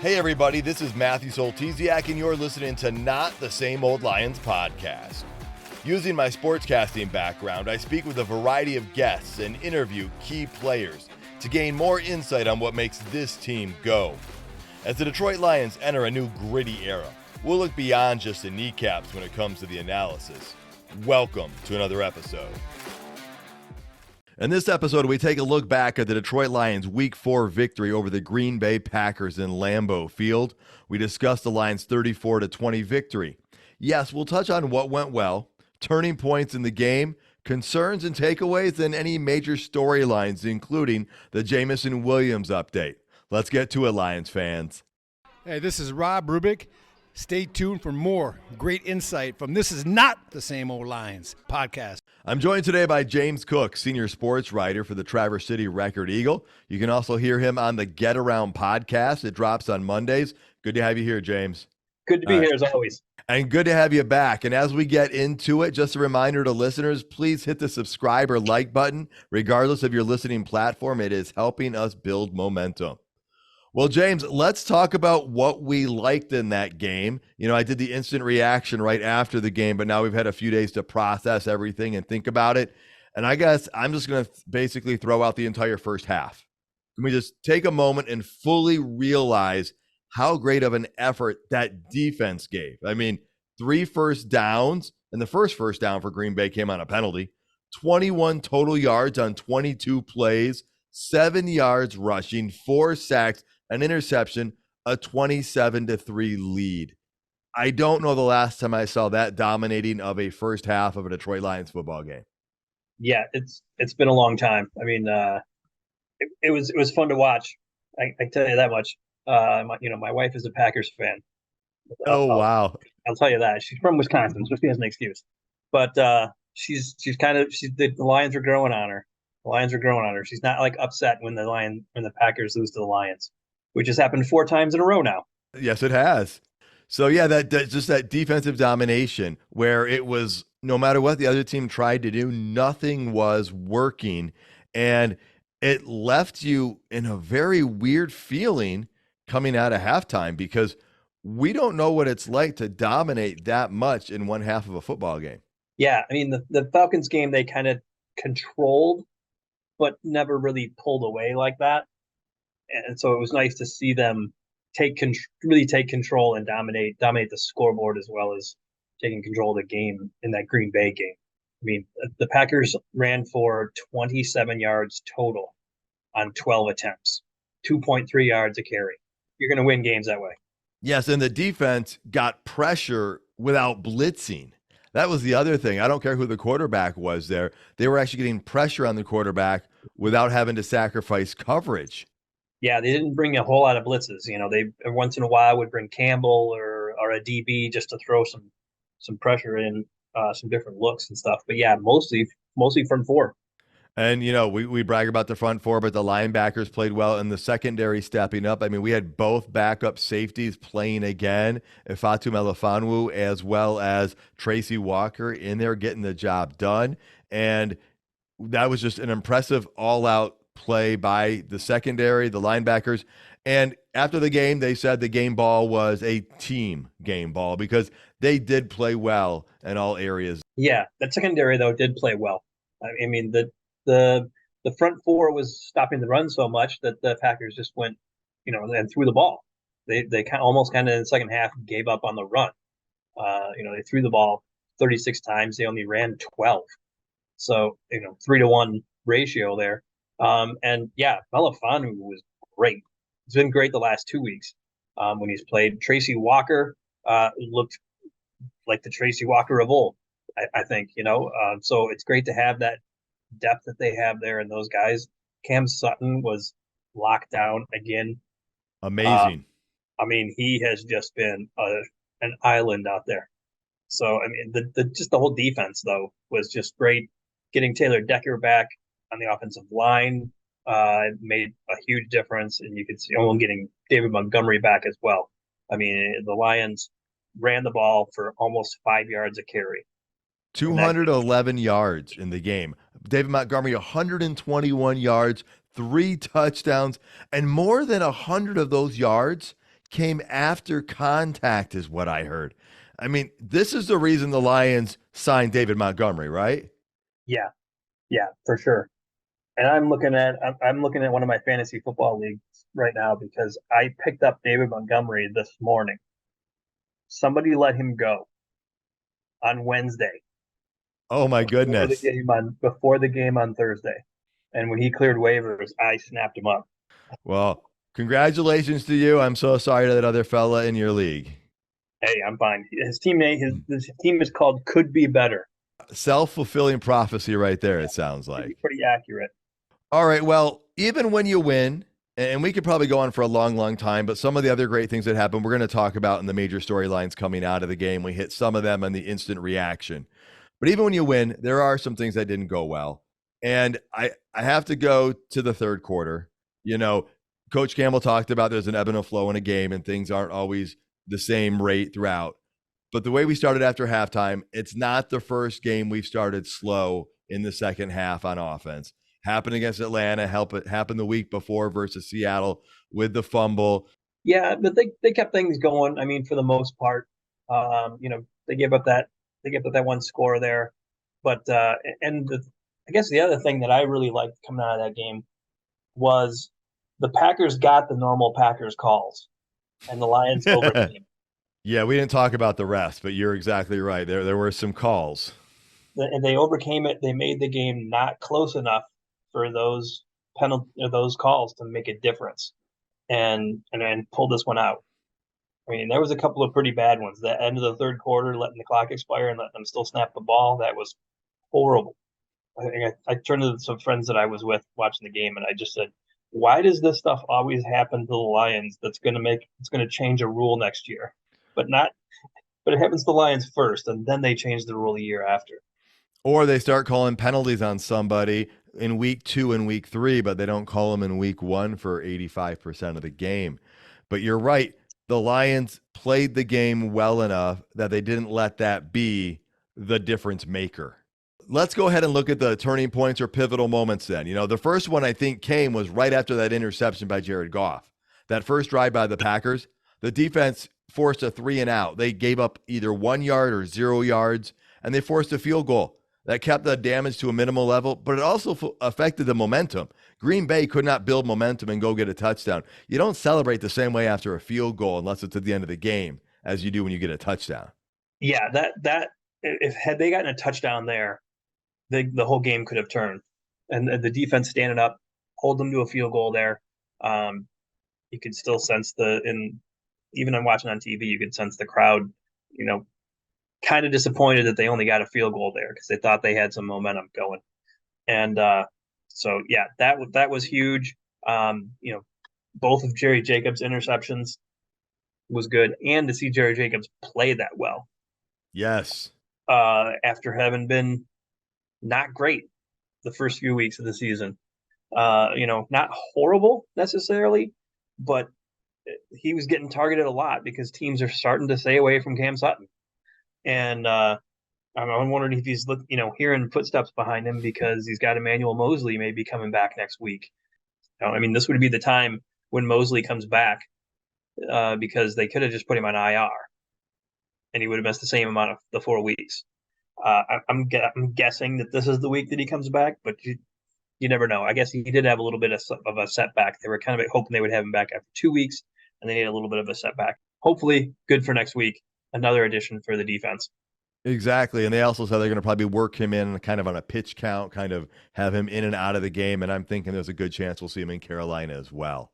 Hey everybody, this is Matthew Soltesiak and you're listening to Not the Same Old Lions podcast. Using my sportscasting background, I speak with a variety of guests and interview key players to gain more insight on what makes this team go. As the Detroit Lions enter a new gritty era, we'll look beyond just the kneecaps when it comes to the analysis. Welcome to another episode. In this episode, we take a look back at the Detroit Lions' Week 4 victory over the Green Bay Packers in Lambeau Field. We discuss the Lions' 34-20 victory. Yes, we'll touch on what went well, turning points in the game, concerns and takeaways, and any major storylines, including the Jameson Williams update. Let's get to it, Lions fans. Hey, this is Rob Rubik. Stay tuned for more great insight from This Is Not the Same Old Lions podcast. I'm joined today by James Cook, senior sports writer for the Traverse City Record Eagle. You can also hear him on the Get Around podcast. It drops on Mondays. Good to have you here, James. Good to be here as always. And good to have you back. And as we get into it, just a reminder to listeners, please hit the subscribe or like button. Regardless of your listening platform, it is helping us build momentum. Well, James, let's talk about what we liked in that game. You know, I did the instant reaction right after the game, but now we've had a few days to process everything and think about it. And I guess I'm just going to basically throw out the entire first half. Can we just take a moment and fully realize how great of an effort that defense gave? I mean, 3 first downs, and the first down for Green Bay came on a penalty. 21 total yards on 22 plays, 7 yards rushing, 4 sacks, an interception, a 27-3 lead. I don't know the last time I saw that dominating of a first half of a Detroit Lions football game. Yeah, it's been a long time. I mean, it was fun to watch. I tell you that much. My wife is a Packers fan. Wow! I'll tell you that. She's from Wisconsin, so she has an excuse. But the Lions are growing on her. The Lions are growing on her. She's not like upset when the Packers lose to the Lions, which has happened 4 times in a row now. Yes, it has. So yeah, that just that defensive domination where it was no matter what the other team tried to do, nothing was working, and it left you in a very weird feeling coming out of halftime because we don't know what it's like to dominate that much in one half of a football game. Yeah, I mean the Falcons game they kind of controlled, but never really pulled away like that. And so it was nice to see them really take control and dominate the scoreboard as well as taking control of the game in that Green Bay game. I mean, the Packers ran for 27 yards total on 12 attempts, 2.3 yards a carry. You're going to win games that way. Yes, and the defense got pressure without blitzing. That was the other thing. I don't care who the quarterback was there. They were actually getting pressure on the quarterback without having to sacrifice coverage. Yeah, they didn't bring a whole lot of blitzes. You know, they once in a while would bring Campbell or a DB just to throw some pressure in, some different looks and stuff. But yeah, mostly front 4. And, you know, we brag about the front 4, but the linebackers played well and the secondary stepping up. I mean, we had both backup safeties playing again, Ifatu Melifonwu as well as Tracy Walker in there getting the job done. And that was just an impressive all-out play by the secondary, the linebackers. And after the game, they said the game ball was a team game ball because they did play well in all areas. Yeah, that secondary, though, did play well. I mean, the front 4 was stopping the run so much that the Packers just went, and threw the ball. They almost in the second half gave up on the run. They threw the ball 36 times. They only ran 12. So, 3-to-1 ratio there. And yeah, Melifonwu was great. It's been great the last 2 weeks when he's played. Tracy Walker looked like the Tracy Walker of old, I think, so it's great to have that depth that they have there and those guys. Cam Sutton was locked down again. Amazing. I mean, he has just been an island out there. So, I mean, the whole defense, though, was just great. Getting Taylor Decker back on the offensive line made a huge difference, and you could see getting David Montgomery back as well. I mean, the Lions ran the ball for almost 5 yards a carry. 211 yards in the game. David Montgomery, 121 yards, 3 touchdowns, and more than 100 of those yards came after contact, is what I heard. I mean, this is the reason the Lions signed David Montgomery, right? Yeah, yeah, for sure. And I'm looking at one of my fantasy football leagues right now because I picked up David Montgomery this morning. Somebody let him go on Wednesday Oh my before the goodness. game on Thursday. And when he cleared waivers, I snapped him up. Well, congratulations to you. I'm so sorry to that other fella in your league. Hey, I'm fine. His teammate, his team is called Could Be Better. Self-fulfilling prophecy right there, Yeah, it sounds could be like. pretty accurate. All right. Well, even when you win, and we could probably go on for a long, long time, but some of the other great things that happened, we're going to talk about in the major storylines coming out of the game. We hit some of them on the instant reaction. But even when you win, there are some things that didn't go well. And I have to go to the third quarter. You know, Coach Campbell talked about there's an ebb and a flow in a game and things aren't always the same rate throughout. But the way we started after halftime, it's not the first game we've started slow in the second half on offense. Happened against Atlanta, happened the week before versus Seattle with the fumble. Yeah, but they kept things going. I mean, for the most part, they gave up that one score there, but I guess the other thing that I really liked coming out of that game was the Packers got the normal Packers calls, and the Lions overcame. Yeah, we didn't talk about the rest, but you're exactly right. There were some calls. And they overcame it. They made the game not close enough for those those calls to make a difference, and pull this one out. I mean, there was a couple of pretty bad ones. The end of the third quarter, letting the clock expire and letting them still snap the ball, that was horrible. I turned to some friends that I was with watching the game, and I just said, "Why does this stuff always happen to the Lions? It's going to change a rule next year, but not. But it happens to the Lions first, and then they change the rule a year after." Or they start calling penalties on somebody in week 2 and week 3, but they don't call them in week 1 for 85% of the game. But you're right. The Lions played the game well enough that they didn't let that be the difference maker. Let's go ahead and look at the turning points or pivotal moments then. You know, the first one I think came was right after that interception by Jared Goff. That first drive by the Packers, the defense forced a 3 and out. They gave up either 1 yard or 0 yards, and they forced a field goal. That kept the damage to a minimal level, but it also affected the momentum. Green Bay could not build momentum and go get a touchdown. You don't celebrate the same way after a field goal unless it's at the end of the game as you do when you get a touchdown. Yeah, that if had they gotten a touchdown there, the whole game could have turned. And the defense standing up, hold them to a field goal there. You could still sense even on watching on TV, you could sense the crowd, kind of disappointed that they only got a field goal there because they thought they had some momentum going. And so, yeah, that was huge. Both of Jerry Jacobs' interceptions was good, and to see Jerry Jacobs play that well. Yes. After having been not great the first few weeks of the season. Not horrible necessarily, but he was getting targeted a lot because teams are starting to stay away from Cam Sutton. And I'm wondering if he's hearing footsteps behind him because he's got Emmanuel Mosley maybe coming back next week. This would be the time when Mosley comes back because they could have just put him on IR and he would have missed the same amount of the 4 weeks. I'm guessing that this is the week that he comes back, but you never know. I guess he did have a little bit of a setback. They were kind of hoping they would have him back after 2 weeks, and they need a little bit of a setback. Hopefully, good for next week. Another addition for the defense. Exactly. And they also said they're going to probably work him in kind of on a pitch count, kind of have him in and out of the game. And I'm thinking there's a good chance we'll see him in Carolina as well.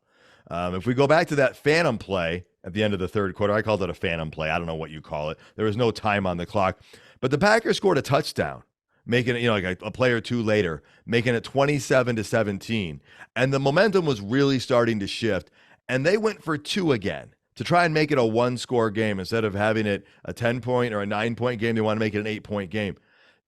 If we go back to that phantom play at the end of the third quarter, I called it a phantom play. I don't know what you call it. There was no time on the clock. But the Packers scored a touchdown, making it, like a play or two later, making it 27-17. And the momentum was really starting to shift. And they went for 2 again. To try and make it a 1-score game instead of having it a 10-point or a 9-point game, they want to make it an 8-point game.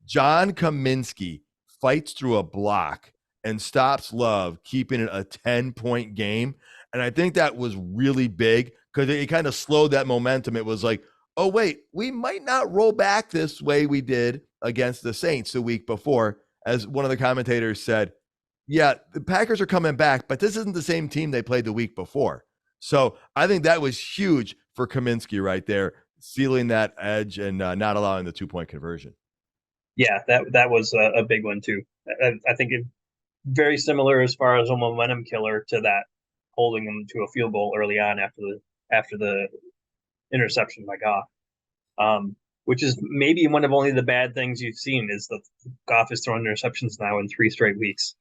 John Kaminsky fights through a block and stops Love, keeping it a 10-point game. And I think that was really big because it kind of slowed that momentum. It was like, oh, wait, we might not roll back this way we did against the Saints the week before. As one of the commentators said, yeah, the Packers are coming back, but this isn't the same team they played the week before. So I think that was huge for Kaminsky right there, sealing that edge and not allowing the 2-point conversion. Yeah, that was a big one too. I think it very similar as far as a momentum killer to that, holding them to a field goal early on after the interception by Goff. Which is maybe one of only the bad things you've seen is that Goff is throwing interceptions now in 3 straight weeks.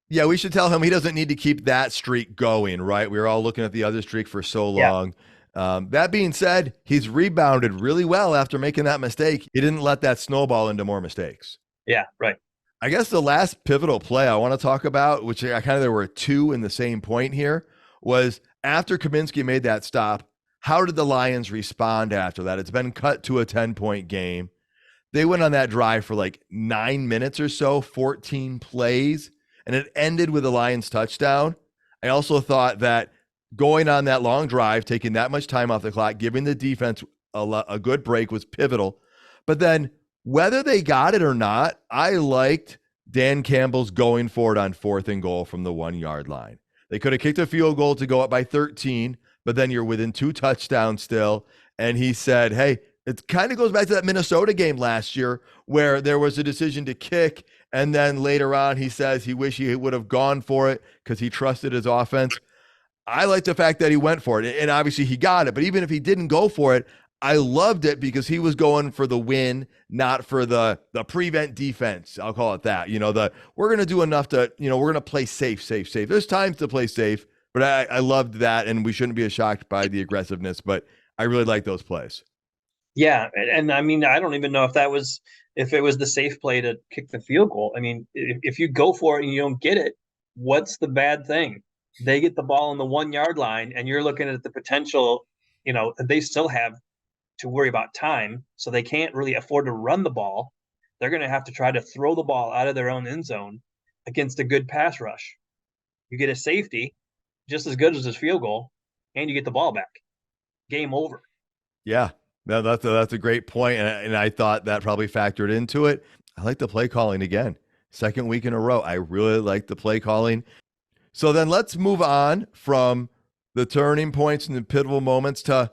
Yeah, we should tell him he doesn't need to keep that streak going, right? We were all looking at the other streak for so long. That being said, he's rebounded really well after making that mistake. He didn't let that snowball into more mistakes. Yeah, right. I guess the last pivotal play I want to talk about, which there were 2 in the same point here, was after Kaminsky made that stop, how did the Lions respond after that? It's been cut to a 10-point game. They went on that drive for like 9 minutes or so, 14 plays, and it ended with a Lions touchdown. I also thought that going on that long drive, taking that much time off the clock, giving the defense a good break was pivotal. But then whether they got it or not, I liked Dan Campbell's going for it on 4th and goal from the 1-yard line. They could have kicked a field goal to go up by 13, but then you're within 2 touchdowns still. And he said, hey, it kind of goes back to that Minnesota game last year where there was a decision to kick. And then later on, he says he wished he would have gone for it because he trusted his offense. I like the fact that he went for it. And obviously he got it. But even if he didn't go for it, I loved it because he was going for the win, not for the prevent defense. I'll call it that. We're going to do enough to, we're going to play safe. There's times to play safe. But I loved that, and we shouldn't be shocked by the aggressiveness, but I really like those plays. Yeah, and I mean, I don't even know if it was the safe play to kick the field goal. I mean, if you go for it and you don't get it, what's the bad thing? They get the ball on the 1-yard line, and you're looking at the potential, they still have to worry about time, so they can't really afford to run the ball. They're going to have to try to throw the ball out of their own end zone against a good pass rush. You get a safety, just as good as his field goal, and you get the ball back. Game over. Yeah, that's a great point, and I thought that probably factored into it. I like the play calling again. 2nd week in a row. I really like the play calling. So then let's move on from the turning points and the pivotal moments to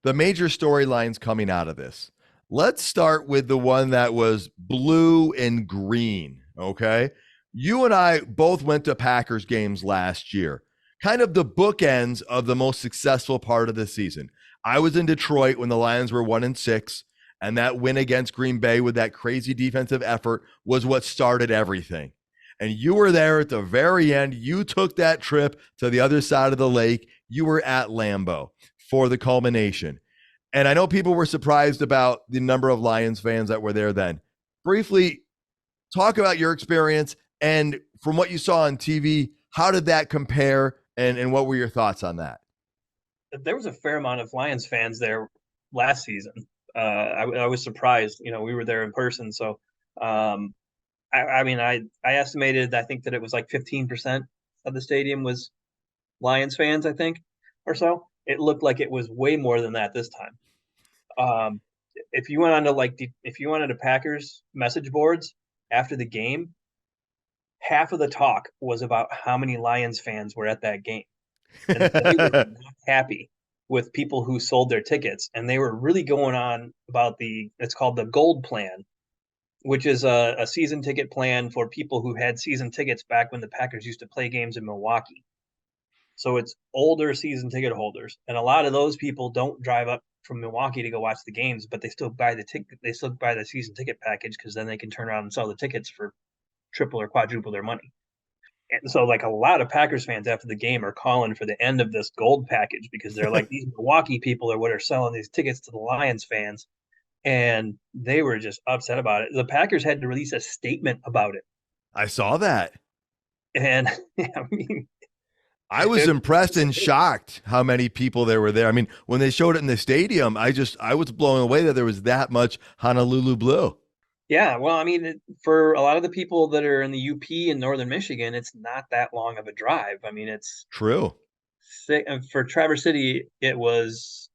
the major storylines coming out of this. Let's start with the one that was blue and green, okay? You and I both went to Packers games last year. Kind of the bookends of the most successful part of the season. I was in Detroit when the Lions were 1-6, and that win against Green Bay with that crazy defensive effort was what started everything. And you were there at the very end. You took that trip to the other side of the lake. You were at Lambeau for the culmination. And I know people were surprised about the number of Lions fans that were there then. Briefly, talk about your experience, and from what you saw on TV, how did that compare? And what were your thoughts on that? There was a fair amount of Lions fans there last season. I was surprised. We were there in person. So, I estimated, I think that it was like 15% of the stadium was Lions fans, I think, or so. It looked like it was way more than that this time. If you went on to Packers message boards after the game, half of the talk was about how many Lions fans were at that game. And they were not happy with people who sold their tickets. And they were really going on about it's called the Gold Plan, which is a season ticket plan for people who had season tickets back when the Packers used to play games in Milwaukee. So it's older season ticket holders. And a lot of those people don't drive up from Milwaukee to go watch the games, but they still buy the ticket. They still buy the season ticket package because then they can turn around and sell the tickets for triple or quadruple their money. And so, like, a lot of Packers fans after the game are calling for the end of this gold package because they're like, these Milwaukee people are what are selling these tickets to the Lions fans. And they were just upset about it. The Packers had to release a statement about it. I saw that. And I mean, I was impressed and shocked how many people there were there. I mean, when they showed it in the stadium, I was blown away that there was that much Honolulu blue. Yeah, well, I mean, for a lot of the people that are in the UP in northern Michigan, it's not that long of a drive. I mean, it's true. For Traverse City, it's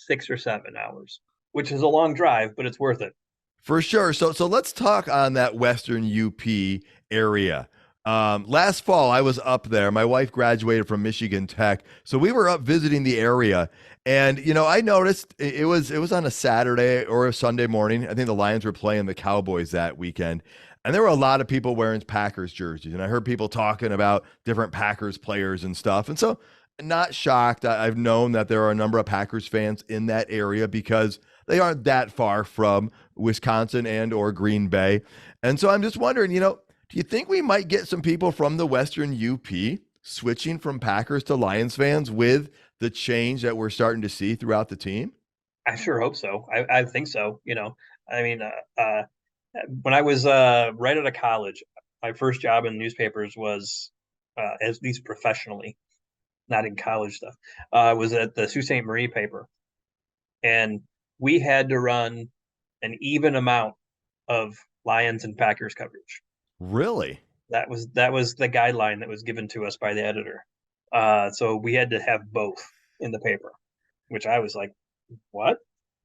6 or 7 hours, which is a long drive, but it's worth it. For sure. So let's talk on that Western UP area. Last fall, I was up there. My wife graduated from Michigan Tech, so we were up visiting the area. And I noticed it was on a Saturday or a Sunday morning. I think the Lions were playing the Cowboys that weekend, and there were a lot of people wearing Packers jerseys. And I heard people talking about different Packers players and stuff. And so, not shocked. I've known that there are a number of Packers fans in that area because they aren't that far from Wisconsin and or Green Bay. And so I'm just wondering, do you think we might get some people from the Western UP switching from Packers to Lions fans with the change that we're starting to see throughout the team? I sure hope so. I think so. I mean, when I was right out of college, my first job in newspapers was, at least professionally, not in college stuff, was at the Sault Ste. Marie paper. And we had to run an even amount of Lions and Packers coverage. Really? That was the guideline that was given to us by the editor. So we had to have both in the paper, which I was like, what?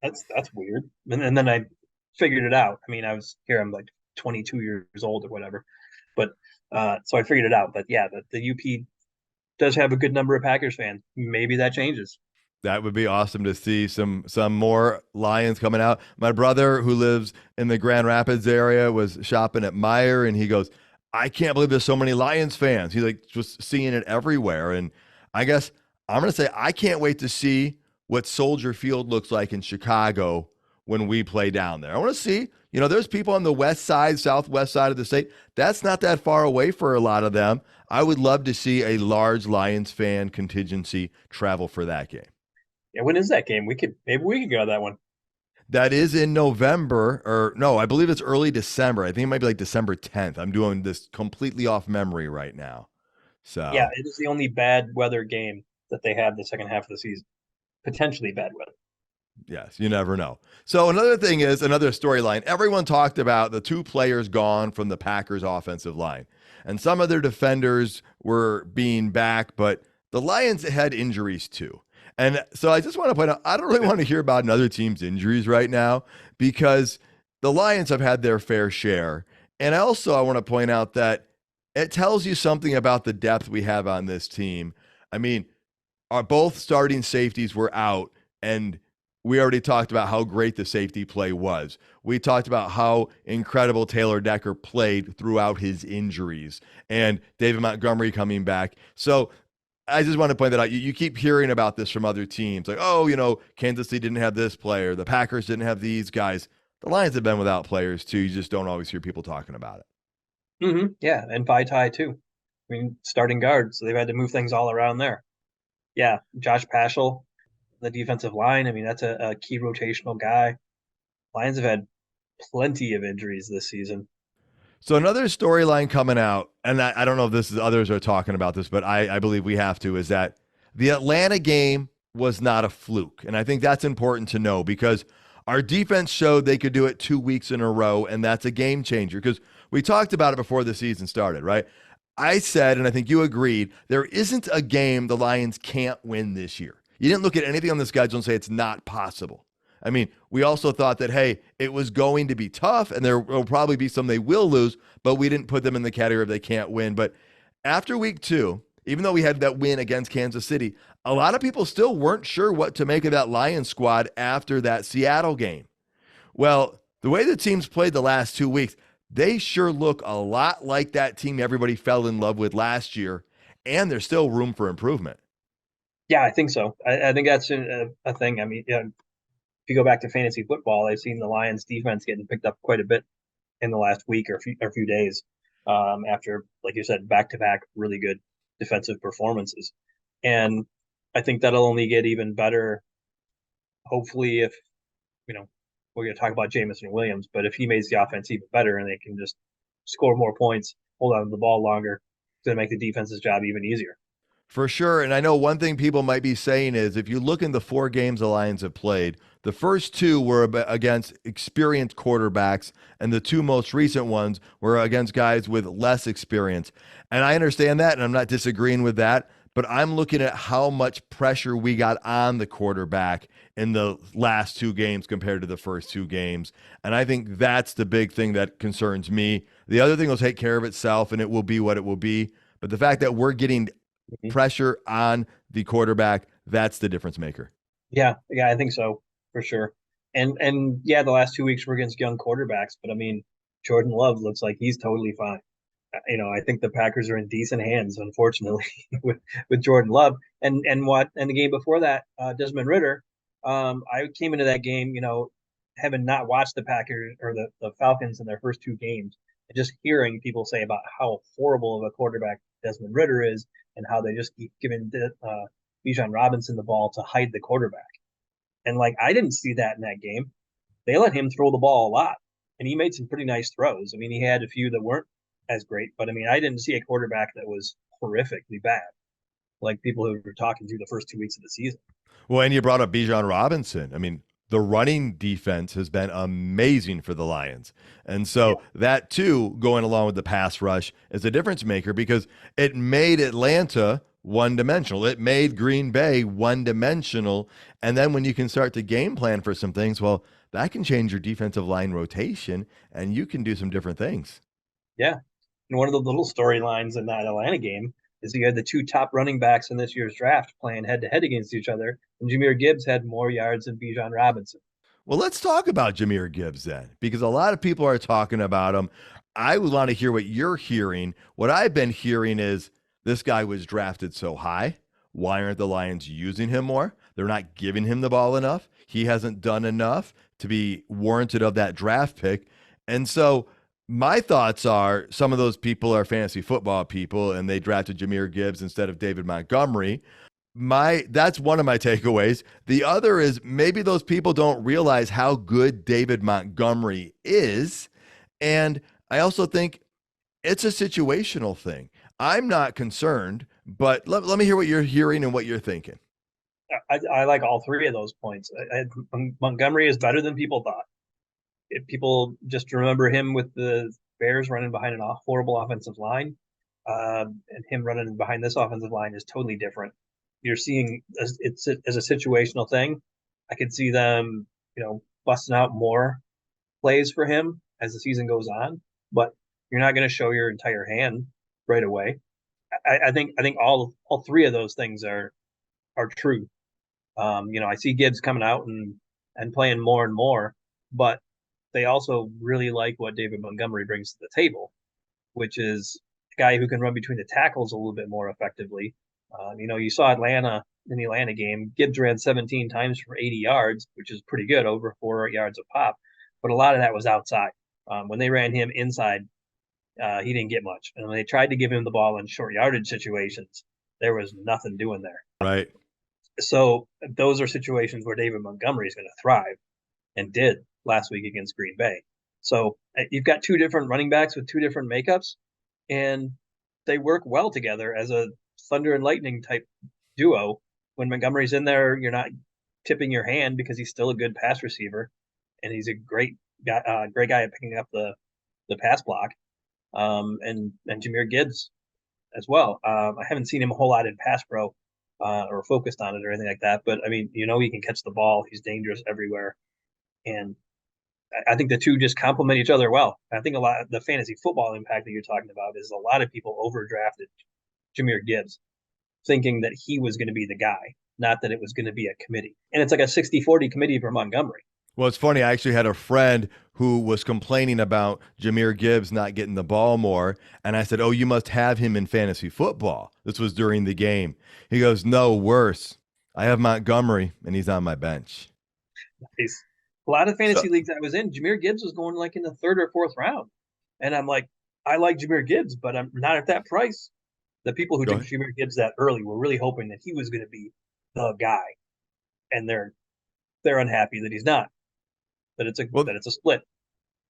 That's weird. And then I figured it out. I mean, I'm like 22 years old or whatever. But so I figured it out. But yeah, the UP does have a good number of Packers fans. Maybe that changes. That would be awesome to see some more Lions coming out. My brother, who lives in the Grand Rapids area, was shopping at Meijer, and he goes, I can't believe there's so many Lions fans. He's like just seeing it everywhere. And I guess I'm going to say I can't wait to see what Soldier Field looks like in Chicago when we play down there. I want to see, there's people on the west side, southwest side of the state. That's not that far away for a lot of them. I would love to see a large Lions fan contingency travel for that game. Yeah, when is that game? Maybe we could go to that one. That is in November, or no, I believe it's early December. I think it might be like December 10th. I'm doing this completely off memory right now. So yeah, it is the only bad weather game that they have the second half of the season. Potentially bad weather. Yes, you never know. So another thing is another storyline. Everyone talked about the two players gone from the Packers offensive line. And some of their defenders were being back, but the Lions had injuries too. And so I just want to point out, I don't really want to hear about another team's injuries right now because the Lions have had their fair share. And I want to point out that it tells you something about the depth we have on this team. I mean, our both starting safeties were out, and we already talked about how great the safety play was. We talked about how incredible Taylor Decker played throughout his injuries and David Montgomery coming back. So I just want to point that out. You keep hearing about this from other teams. Like, Kansas City didn't have this player. The Packers didn't have these guys. The Lions have been without players, too. You just don't always hear people talking about it. Mm-hmm. Yeah, and Vaitai, too. I mean, starting guard, so they've had to move things all around there. Yeah, Josh Paschal, the defensive line. I mean, that's a key rotational guy. Lions have had plenty of injuries this season. So another storyline coming out, and I don't know if this is others are talking about this, but I believe we have to, is that the Atlanta game was not a fluke. And I think that's important to know because our defense showed they could do it 2 weeks in a row, and that's a game changer because we talked about it before the season started, right? I said, and I think you agreed, there isn't a game the Lions can't win this year. You didn't look at anything on the schedule and say it's not possible. I mean, we also thought that, hey, it was going to be tough and there will probably be some they will lose, but we didn't put them in the category of they can't win. But after week 2, even though we had that win against Kansas City, a lot of people still weren't sure what to make of that Lions squad after that Seattle game. Well, the way the teams played the last 2 weeks, they sure look a lot like that team everybody fell in love with last year, and there's still room for improvement. Yeah, I think so. I think that's a thing. I mean, if you go back to fantasy football, I've seen the Lions defense getting picked up quite a bit in the last week or a few days after, like you said, back-to-back really good defensive performances. And I think that'll only get even better, hopefully, if, we're going to talk about Jameson Williams, but if he makes the offense even better and they can just score more points, hold on to the ball longer, it's going to make the defense's job even easier. For sure. And I know one thing people might be saying is if you look in the 4 games the Lions have played, the first 2 were against experienced quarterbacks, and the 2 most recent ones were against guys with less experience. And I understand that, and I'm not disagreeing with that. but I'm looking at how much pressure we got on the quarterback in the last 2 games compared to the first 2 games. And I think that's the big thing that concerns me. The other thing will take care of itself, and it will be what it will be. But the fact that we're getting pressure on the quarterback, that's the difference maker. Yeah, I think so for sure. And yeah, the last 2 weeks were against young quarterbacks, but I mean, Jordan Love looks like he's totally fine. I think the Packers are in decent hands, unfortunately, with Jordan Love. And the game before that, Desmond Ridder. I came into that game, having not watched the Packers or the Falcons in their first 2 games, and just hearing people say about how horrible of a quarterback Desmond Ridder is, and how they just keep giving Bijan Robinson the ball to hide the quarterback. And I didn't see that in that game. They let him throw the ball a lot, and he made some pretty nice throws. I mean, he had a few that weren't as great, but I mean, I didn't see a quarterback that was horrifically bad, like people who were talking through the first 2 weeks of the season. Well, and you brought up Bijan Robinson. I mean, the running defense has been amazing for the Lions. And so that too, going along with the pass rush, is a difference maker because it made Atlanta one-dimensional. It made Green Bay one-dimensional. And then when you can start to game plan for some things, well, that can change your defensive line rotation, and you can do some different things. Yeah. And one of the little storylines in that Atlanta game is you had the 2 top running backs in this year's draft playing head-to-head against each other, and Jahmyr Gibbs had more yards than Bijan Robinson. Well, let's talk about Jahmyr Gibbs then, because a lot of people are talking about him. I would want to hear what you're hearing. What I've been hearing is this guy was drafted so high. Why aren't the Lions using him more? They're not giving him the ball enough. He hasn't done enough to be warranted of that draft pick. And so my thoughts are some of those people are fantasy football people, and they drafted Jahmyr Gibbs instead of David Montgomery. That's one of my takeaways. The other is maybe those people don't realize how good David Montgomery is. And I also think it's a situational thing. I'm not concerned, but let me hear what you're hearing and what you're thinking. I like all 3 of those points. Montgomery is better than people thought. If people just remember him with the Bears running behind an horrible offensive line, and him running behind this offensive line is totally different. You're seeing it's as a situational thing. I could see them, busting out more plays for him as the season goes on, but you're not going to show your entire hand right away. I think all 3 of those things are true. I see Gibbs coming out and playing more and more, but they also really like what David Montgomery brings to the table, which is a guy who can run between the tackles a little bit more effectively. You saw Atlanta in the Atlanta game. Gibbs ran 17 times for 80 yards, which is pretty good, over 4 yards a pop. But a lot of that was outside. When they ran him inside, he didn't get much. And when they tried to give him the ball in short yardage situations, there was nothing doing there. Right. So those are situations where David Montgomery is going to thrive, and did last week against Green Bay. So you've got 2 different running backs with 2 different makeups, and they work well together as a thunder and lightning type duo. When Montgomery's in there, you're not tipping your hand because he's still a good pass receiver, and he's a great guy at picking up the pass block. And Jahmyr Gibbs as well. I haven't seen him a whole lot in pass pro or focused on it or anything like that, but I mean, he can catch the ball. He's dangerous everywhere, and I think the 2 just complement each other well. I think a lot of the fantasy football impact that you're talking about is a lot of people overdrafted Jahmyr Gibbs, thinking that he was going to be the guy, not that it was going to be a committee. And it's like a 60-40 committee for Montgomery. Well, it's funny. I actually had a friend who was complaining about Jahmyr Gibbs not getting the ball more. And I said, oh, you must have him in fantasy football. This was during the game. He goes, no, worse. I have Montgomery, and he's on my bench. Nice. A lot of fantasy leagues I was in, Jahmyr Gibbs was going in the 3rd or 4th round. And I'm like, I like Jahmyr Gibbs, but I'm not at that price. The people who took Jahmyr Gibbs that early were really hoping that he was going to be the guy. And they're unhappy that he's not. That it's a split.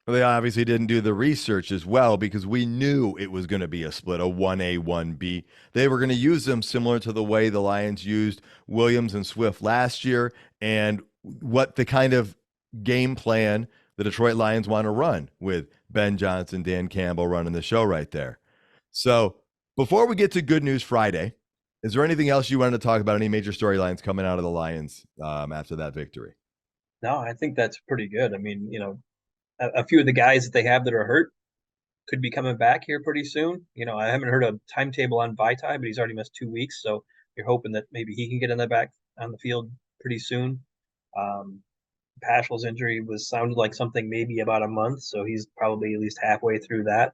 Well, they obviously didn't do the research as well, because we knew it was going to be a split, a 1A, 1B. They were going to use them similar to the way the Lions used Williams and Swift last year, and what the kind of game plan the Detroit Lions want to run with Ben Johnson, Dan Campbell running the show right there. So before we get to Good News Friday, Is there anything else you wanted to talk about? Any major storylines coming out of the Lions after that victory? No, I think that's pretty good. I mean, a few of the guys that they have that are hurt could be coming back here pretty soon. I haven't heard a timetable on Vitae, but he's already missed 2 weeks, so you're hoping that maybe he can get in the back on the field pretty soon. Paschal's injury sounded like something maybe about a month, so he's probably at least halfway through that.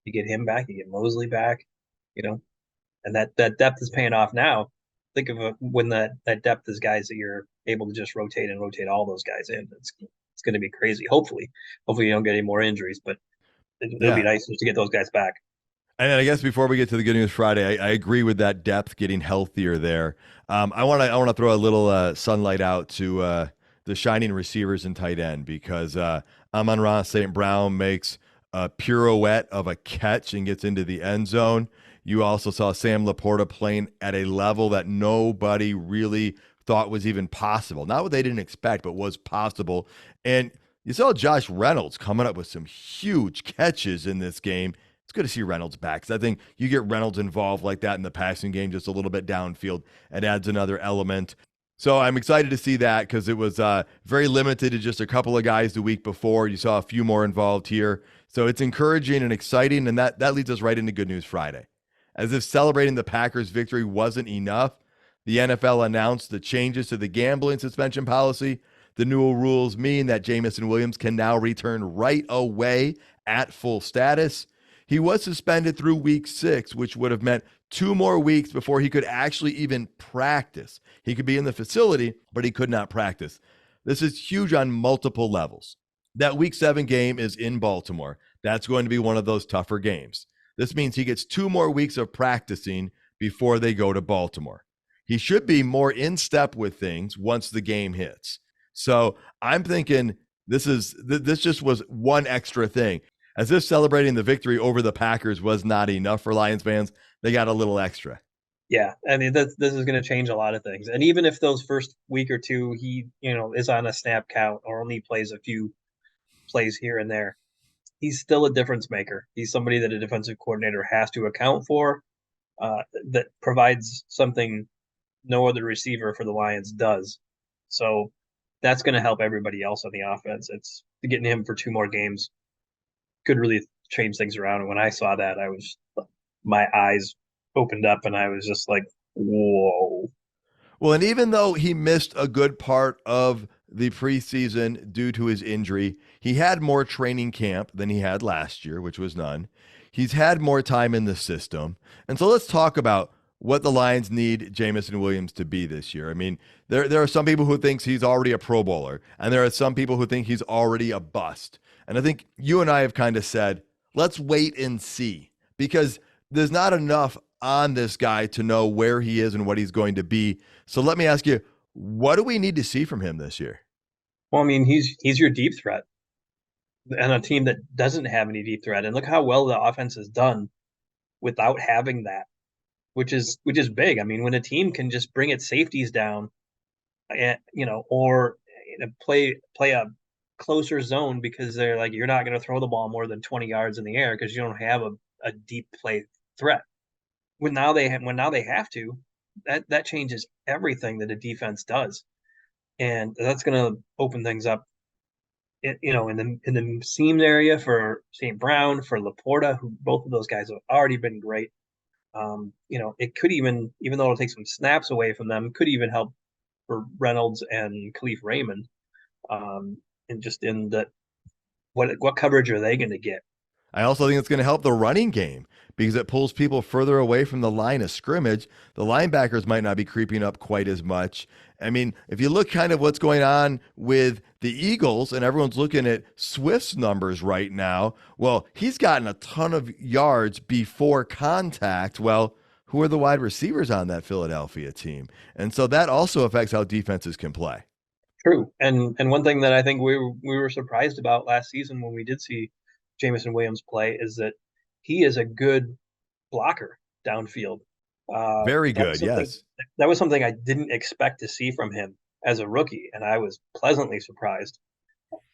You get him back, you get Mosley back, and that depth is paying off now. Think of when that depth is guys that you're able to just rotate all those guys in. It's going to be crazy. Hopefully you don't get any more injuries, but it'll be nice just to get those guys back. And I guess before we get to the Good News Friday, I agree with that depth getting healthier there. I want to throw a little sunlight out to the shining receivers and tight end, because Amon-Ra St. Brown makes a pirouette of a catch and gets into the end zone. You also saw Sam Laporta playing at a level that nobody really thought was even possible. Not what they didn't expect, but was possible. And you saw Josh Reynolds coming up with some huge catches in this game. It's good to see Reynolds back, because I think you get Reynolds involved like that in the passing game, just a little bit downfield, it adds another element. So I'm excited to see that, because it was very limited to just a couple of guys the week before. You saw a few more involved here. So it's encouraging and exciting, and that leads us right into Good News Friday. As if celebrating the Packers' victory wasn't enough, the NFL announced the changes to the gambling suspension policy. The new rules mean that Jameson Williams can now return right away at full status. He was suspended through week 6, which would have meant 2 more weeks before he could actually even practice. He could be in the facility, but he could not practice. This is huge on multiple levels. That week 7 game is in Baltimore. That's going to be one of those tougher games. This means he gets 2 more weeks of practicing before they go to Baltimore. He should be more in step with things once the game hits. So I'm thinking this just was one extra thing. As if celebrating the victory over the Packers was not enough for Lions fans, they got a little extra. Yeah, I mean, this is going to change a lot of things. And even if those first week or two he, is on a snap count or only plays a few plays here and there, he's still a difference maker. He's somebody that a defensive coordinator has to account for, that provides something no other receiver for the Lions does. So that's going to help everybody else on the offense. It's getting him for 2 more games could really change things around. And when I saw that, my eyes opened up and I was just like, whoa. Well, and even though he missed a good part of the preseason due to his injury, he had more training camp than he had last year, which was none. He's had more time in the system. And so let's talk about what the Lions need Jameson Williams to be this year. I mean, there are some people who think he's already a Pro Bowler, and there are some people who think he's already a bust. And I think you and I have kind of said, let's wait and see, because there's not enough on this guy to know where he is and what he's going to be. So let me ask you, what do we need to see from him this year? Well, I mean, he's your deep threat, and a team that doesn't have any deep threat. And look how well the offense has done without having that, which is big. I mean, when a team can just bring its safeties down, and or play a closer zone because they're like, you're not going to throw the ball more than 20 yards in the air because you don't have a deep play threat. When now they have to, that changes everything that a defense does, and that's going to open things up. In the seam area for St. Brown, for Laporta, who both of those guys have already been great. It could even though it'll take some snaps away from them, could even help for Reynolds and Khalif Raymond. And just in that, what coverage are they going to get? I also think it's going to help the running game because it pulls people further away from the line of scrimmage. The linebackers might not be creeping up quite as much. I mean, if you look kind of what's going on with the Eagles, and everyone's looking at Swift's numbers right now, well, he's gotten a ton of yards before contact. Well, who are the wide receivers on that Philadelphia team? And so that also affects how defenses can play. True. And one thing that I think we were surprised about last season when we did see Jameson Williams play is that he is a good blocker downfield. Very good, yes. That was something I didn't expect to see from him as a rookie, and I was pleasantly surprised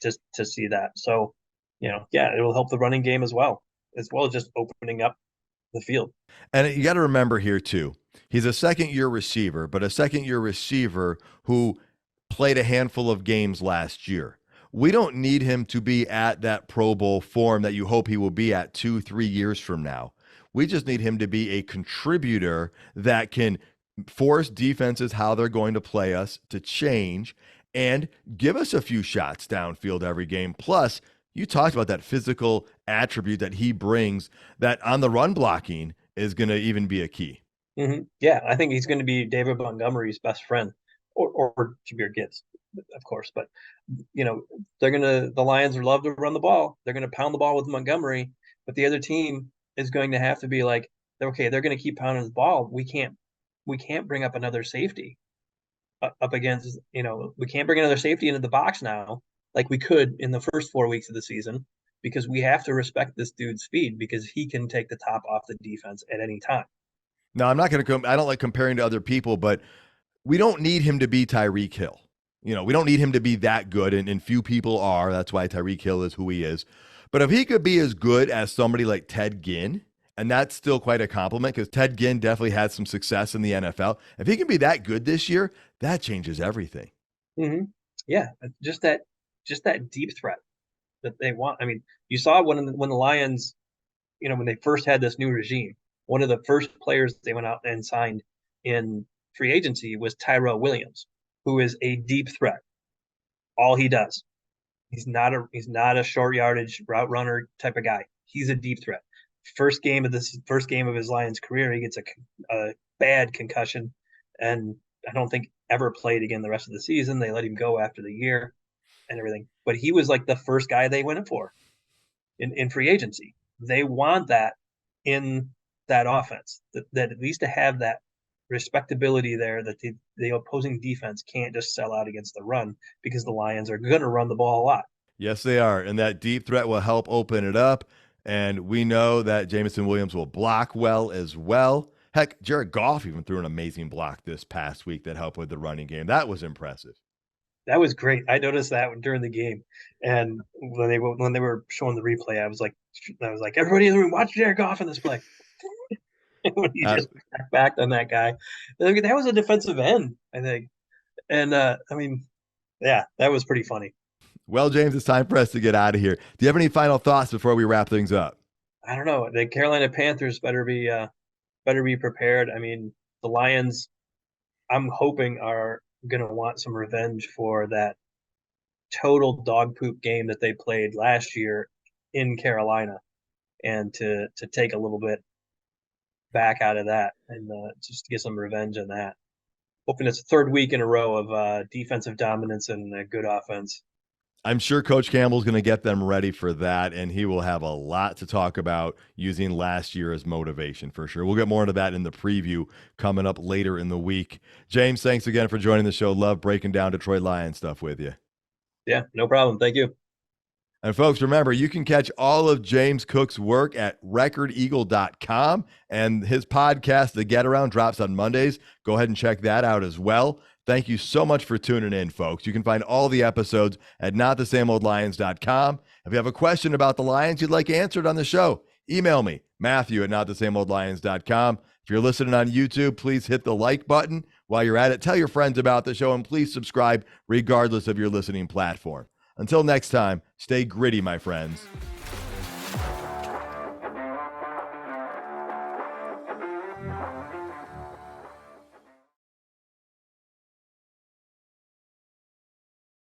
just to see that. So, it will help the running game as well as just opening up the field. And you got to remember here too, He's a second-year receiver, but a second-year receiver who played a handful of games last year. We don't need him to be at that Pro Bowl form that you hope he will be at 2-3 years from now. We just need him to be a contributor that can force defenses how they're going to play us to change and give us a few shots downfield every game. Plus, you talked about that physical attribute that he brings that on the run blocking is going to even be a key. Mm-hmm. Yeah, I think he's going to be David Montgomery's best friend, or Jahmyr Gibbs, of course. But the Lions love to run the ball. They're going to pound the ball with Montgomery, but the other team is going to have to be like, okay, they're going to keep pounding the ball. We can't bring up another safety up against. We can't bring another safety into the box now like we could in the first 4 weeks of the season, because we have to respect this dude's speed, because he can take the top off the defense at any time. Now, I'm not going to I don't like comparing to other people, but we don't need him to be Tyreek Hill. We don't need him to be that good, and few people are. That's why Tyreek Hill is who he is. But if he could be as good as somebody like Ted Ginn, and that's still quite a compliment because Ted Ginn definitely had some success in the NFL. If he can be that good this year, that changes everything. Mm-hmm. Yeah, just that deep threat that they want. I mean, you saw when the Lions, when they first had this new regime, one of the first players they went out and signed in free agency was Tyrell Williams, who is a deep threat. All he does. He's not a short yardage route runner type of guy. He's a deep threat. First game of his Lions career, he gets a bad concussion, and I don't think ever played again the rest of the season. They let him go after the year and everything. But he was like the first guy they went for in free agency. They want that in that offense, that at least to have that respectability there, that the opposing defense can't just sell out against the run, because the Lions are going to run the ball a lot. Yes, they are. And that deep threat will help open it up. And we know that Jameson Williams will block well as well. Heck, Jared Goff even threw an amazing block this past week that helped with the running game. That was impressive. That was great. I noticed that during the game, and when they were showing the replay, I was like, everybody in the room, watch Jared Goff in this play. When he just backed on that guy, that was a defensive end, I think, and yeah, that was pretty funny. Well, James, it's time for us to get out of here. Do you have any final thoughts before we wrap things up? I don't know. The Carolina Panthers better be prepared. I mean, the Lions, I'm hoping, are going to want some revenge for that total dog poop game that they played last year in Carolina, and to take a little bit back out of that, and just to get some revenge on that. Hoping it's the third week in a row of defensive dominance and a good offense. I'm sure Coach Campbell's going to get them ready for that, and he will have a lot to talk about using last year as motivation for sure. We'll get more into that in the preview coming up later in the week. James, thanks again for joining the show. Love breaking down Detroit Lions stuff with you. Yeah, no problem. Thank you. And folks, remember, you can catch all of James Cook's work at recordeagle.com, and his podcast, The Get Around, drops on Mondays. Go ahead and check that out as well. Thank you so much for tuning in, folks. You can find all the episodes at notthesameoldlions.com. If you have a question about the Lions you'd like answered on the show, email me, Matthew at notthesameoldlions.com. If you're listening on YouTube, please hit the like button. While you're at it, tell your friends about the show, and please subscribe regardless of your listening platform. Until next time, stay gritty, my friends.